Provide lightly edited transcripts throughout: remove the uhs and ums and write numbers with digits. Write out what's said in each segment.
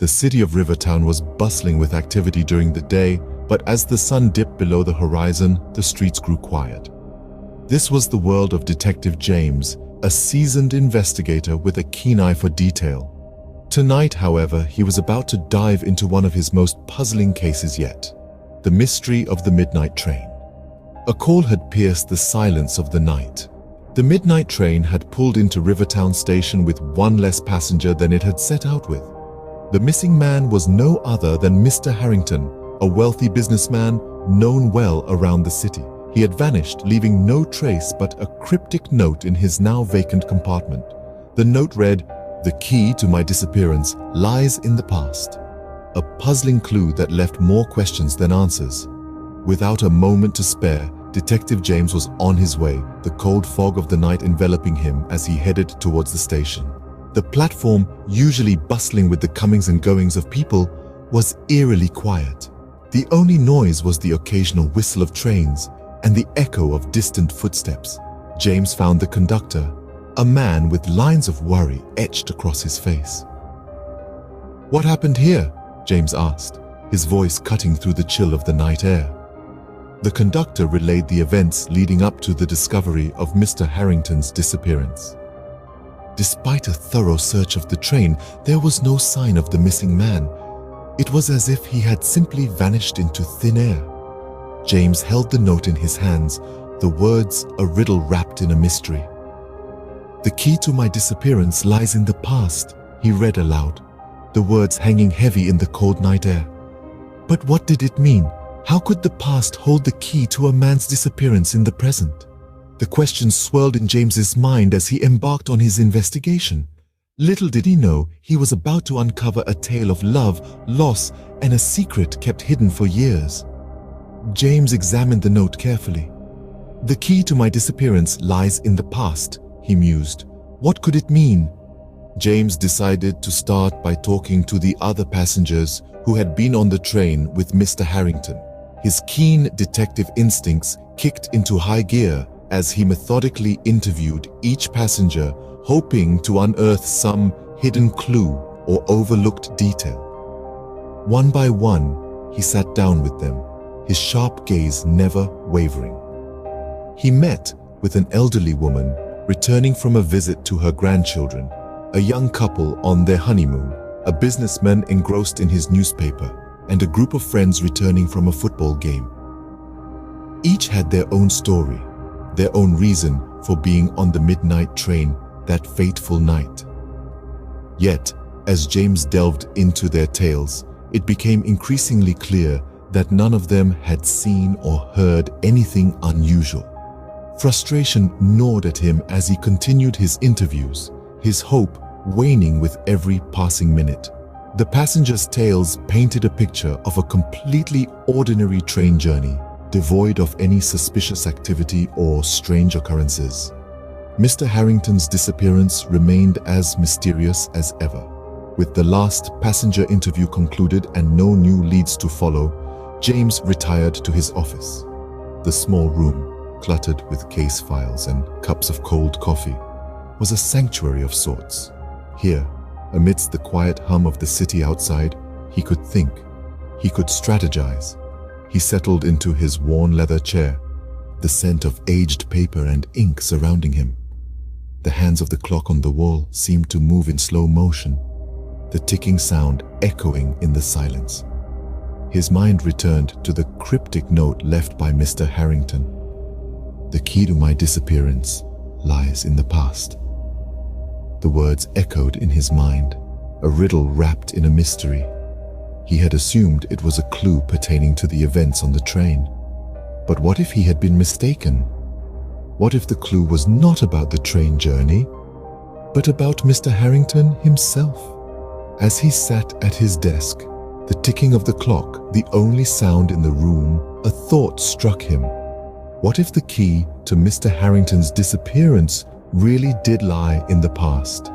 The city of Rivertown was bustling with activity during the day, but as the sun dipped below the horizon, the streets grew quiet. This was the world of Detective James, a seasoned investigator with a keen eye for detail. Tonight, however, he was about to dive into one of his most puzzling cases yet: the mystery of the midnight train. A call had pierced the silence of the night. The midnight train had pulled into Rivertown station with one less passenger than it had set out with. The missing man was no other than Mr. Harrington, a wealthy businessman known well around the city. He had vanished, leaving no trace but a cryptic note in his now vacant compartment. The note read, "The key to my disappearance lies in the past." A puzzling clue that left more questions than answers. Without a moment to spare, Detective James was on his way, the cold fog of the night enveloping him as he headed towards the station. The platform, usually bustling with the comings and goings of people, was eerily quiet. The only noise was the occasional whistle of trains and the echo of distant footsteps. James found the conductor, a man with lines of worry etched across his face. "What happened here?" James asked, his voice cutting through the chill of the night air. The conductor relayed the events leading up to the discovery of Mr. Harrington's disappearance. Despite a thorough search of the train, there was no sign of the missing man. It was as if he had simply vanished into thin air. James held the note in his hands, the words a riddle wrapped in a mystery. "The key to my disappearance lies in the past," he read aloud, the words hanging heavy in the cold night air. But what did it mean? How could the past hold the key to a man's disappearance in the present? The questions swirled in James's mind as he embarked on his investigation. Little did he know he was about to uncover a tale of love, loss, and a secret kept hidden for years. James examined the note carefully. "The key to my disappearance lies in the past," he mused. What could it mean? James decided to start by talking to the other passengers who had been on the train with Mr. Harrington. His keen detective instincts kicked into high gear as he methodically interviewed each passenger, hoping to unearth some hidden clue or overlooked detail. One by one, he sat down with them, his sharp gaze never wavering. He met with an elderly woman returning from a visit to her grandchildren, a young couple on their honeymoon, a businessman engrossed in his newspaper, and a group of friends returning from a football game. Each had their own story, their own reason for being on the midnight train that fateful night. Yet, as James delved into their tales, it became increasingly clear that none of them had seen or heard anything unusual. Frustration gnawed at him as he continued his interviews, his hope waning with every passing minute. The passengers' tales painted a picture of a completely ordinary train journey, devoid of any suspicious activity or strange occurrences. Mr. Harrington's disappearance remained as mysterious as ever. With the last passenger interview concluded and no new leads to follow, James retired to his office. The small room, cluttered with case files and cups of cold coffee, was a sanctuary of sorts. Here, amidst the quiet hum of the city outside, he could think, he could strategize. He settled into his worn leather chair, the scent of aged paper and ink surrounding him. The hands of the clock on the wall seemed to move in slow motion, the ticking sound echoing in the silence. His mind returned to the cryptic note left by Mr. Harrington. "The key to my disappearance lies in the past." The words echoed in his mind, a riddle wrapped in a mystery. He had assumed it was a clue pertaining to the events on the train. But what if he had been mistaken? What if the clue was not about the train journey, but about Mr. Harrington himself? As he sat at his desk, the ticking of the clock the only sound in the room, a thought struck him. What if the key to Mr. Harrington's disappearance really did lie in the past?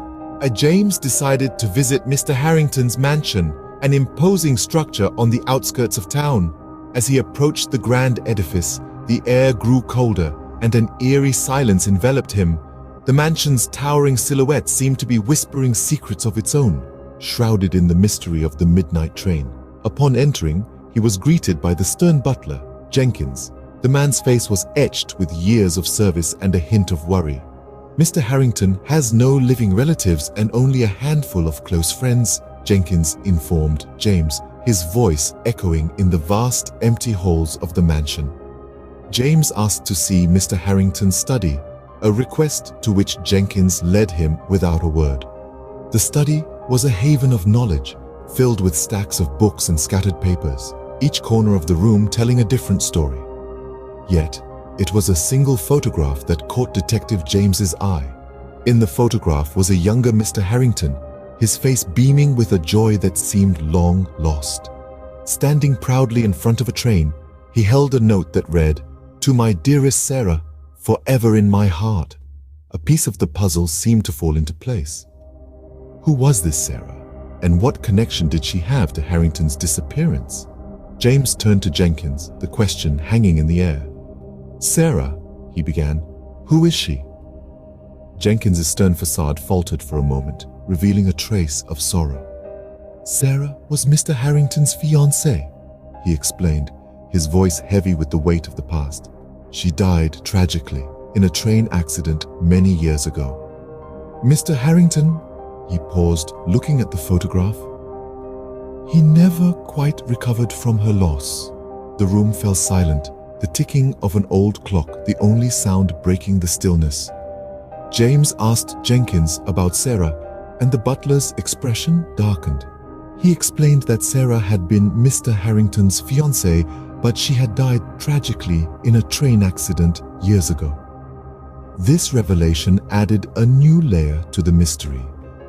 James decided to visit Mr. Harrington's mansion, an imposing structure on the outskirts of town. As he approached the grand edifice, the air grew colder and an eerie silence enveloped him. The mansion's towering silhouette seemed to be whispering secrets of its own. shrouded in the mystery of the midnight train. Upon entering, he was greeted by the stern butler, Jenkins. The man's face was etched with years of service and a hint of worry. "Mr. Harrington has no living relatives and only a handful of close friends," Jenkins informed James, his voice echoing in the vast, empty halls of the mansion. James asked to see Mr. Harrington's study, a request to which Jenkins led him without a word. The study was a haven of knowledge, filled with stacks of books and scattered papers, each corner of the room telling a different story. Yet, it was a single photograph that caught Detective James's eye. In the photograph was a younger Mr. Harrington, his face beaming with a joy that seemed long lost. Standing proudly in front of a train, he held a note that read, "To my dearest Sarah, forever in my heart." A piece of the puzzle seemed to fall into place. Who was this Sarah, and what connection did she have to Harrington's disappearance? James turned to Jenkins, the question hanging in the air. "Sarah," he began, "who is she?" Jenkins's stern facade faltered for a moment, revealing a trace of sorrow. "Sarah was Mr. Harrington's fiancée," he explained, his voice heavy with the weight of the past. "She died tragically in a train accident many years ago. Mr. Harrington," he paused, looking at the photograph, "he never quite recovered from her loss." The room fell silent, the ticking of an old clock the only sound breaking the stillness. James asked Jenkins about Sarah, and the butler's expression darkened. He explained that Sarah had been Mr. Harrington's fiancée, but she had died tragically in a train accident years ago. This revelation added a new layer to the mystery,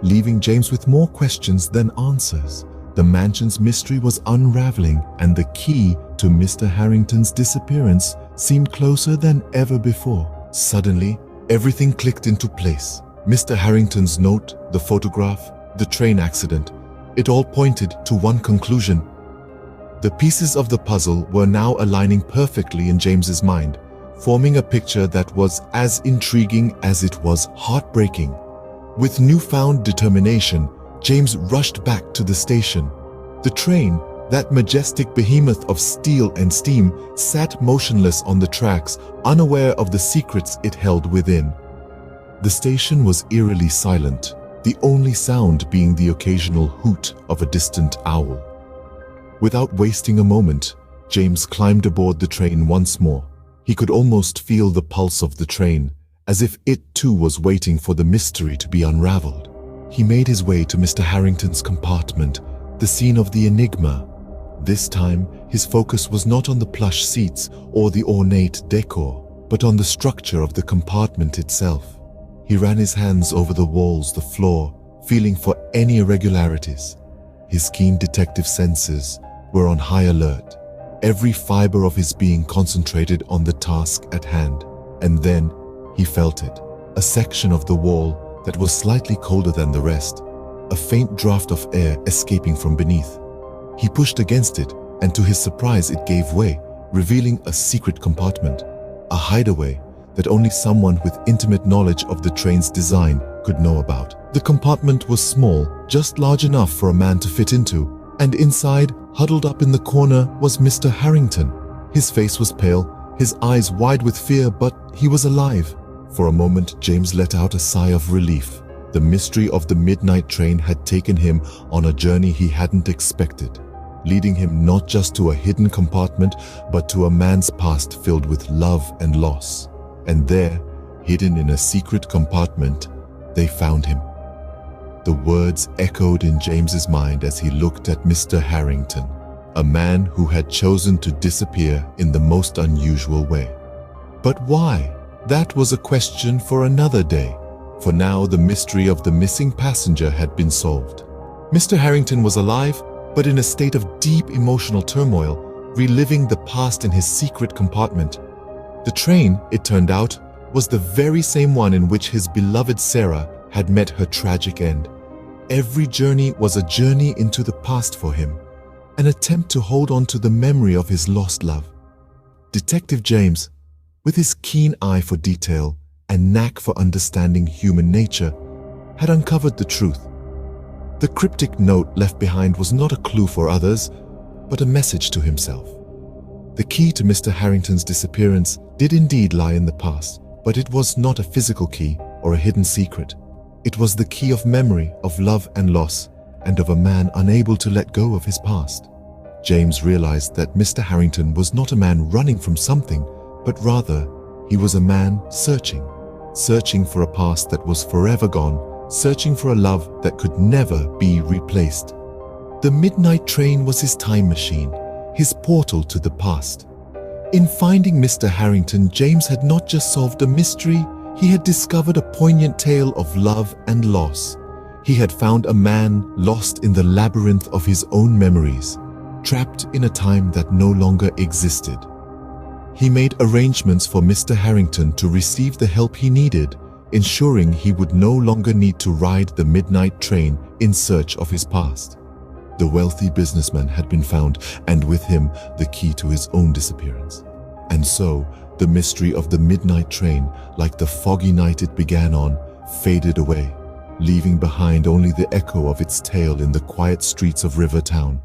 leaving James with more questions than answers. The mansion's mystery was unraveling, and the key to Mr. Harrington's disappearance seemed closer than ever before. Suddenly, everything clicked into place. Mr. Harrington's note, the photograph, the train accident. It all pointed to one conclusion. The pieces of the puzzle were now aligning perfectly in James's mind, forming a picture that was as intriguing as it was heartbreaking. With newfound determination, James rushed back to the station. The train, that majestic behemoth of steel and steam, sat motionless on the tracks, unaware of the secrets it held within. The station was eerily silent, the only sound being the occasional hoot of a distant owl. Without wasting a moment, James climbed aboard the train once more. He could almost feel the pulse of the train, as if it too was waiting for the mystery to be unraveled. He made his way to Mr. Harrington's compartment, the scene of the enigma. This time, his focus was not on the plush seats or the ornate decor, but on the structure of the compartment itself. He ran his hands over the walls, the floor, feeling for any irregularities. His keen detective senses were on high alert, every fiber of his being concentrated on the task at hand. And then he felt it, a section of the wall that was slightly colder than the rest, a faint draft of air escaping from beneath. He pushed against it, and to his surprise it gave way, revealing a secret compartment, a hideaway that only someone with intimate knowledge of the train's design could know about. The compartment was small, just large enough for a man to fit into, and inside, huddled up in the corner, was Mr. Harrington. His face was pale, his eyes wide with fear, but he was alive. For a moment, James let out a sigh of relief. The mystery of the midnight train had taken him on a journey he hadn't expected, leading him not just to a hidden compartment, but to a man's past filled with love and loss. And there, hidden in a secret compartment, they found him. The words echoed in James's mind as he looked at Mr. Harrington, a man who had chosen to disappear in the most unusual way. But why? That was a question for another day. For now, the mystery of the missing passenger had been solved. Mr. Harrington was alive, but in a state of deep emotional turmoil, reliving the past in his secret compartment. The train, it turned out, was the very same one in which his beloved Sarah had met her tragic end. Every journey was a journey into the past for him, an attempt to hold on to the memory of his lost love. Detective James, with his keen eye for detail and knack for understanding human nature, had uncovered the truth. The cryptic note left behind was not a clue for others, but a message to himself. The key to Mr. Harrington's disappearance did indeed lie in the past, but it was not a physical key or a hidden secret. It was the key of memory, of love and loss, and of a man unable to let go of his past. James realized that Mr. Harrington was not a man running from something, but rather he was a man searching for a past that was forever gone, searching for a love that could never be replaced. The midnight train was his time machine, his portal to the past. In finding Mr. Harrington, James had not just solved a mystery, he had discovered a poignant tale of love and loss. He had found a man lost in the labyrinth of his own memories, trapped in a time that no longer existed. He made arrangements for Mr. Harrington to receive the help he needed, ensuring he would no longer need to ride the midnight train in search of his past. The wealthy businessman had been found, and with him the key to his own disappearance. And so, the mystery of the midnight train, like the foggy night it began on, faded away, leaving behind only the echo of its tale in the quiet streets of Rivertown.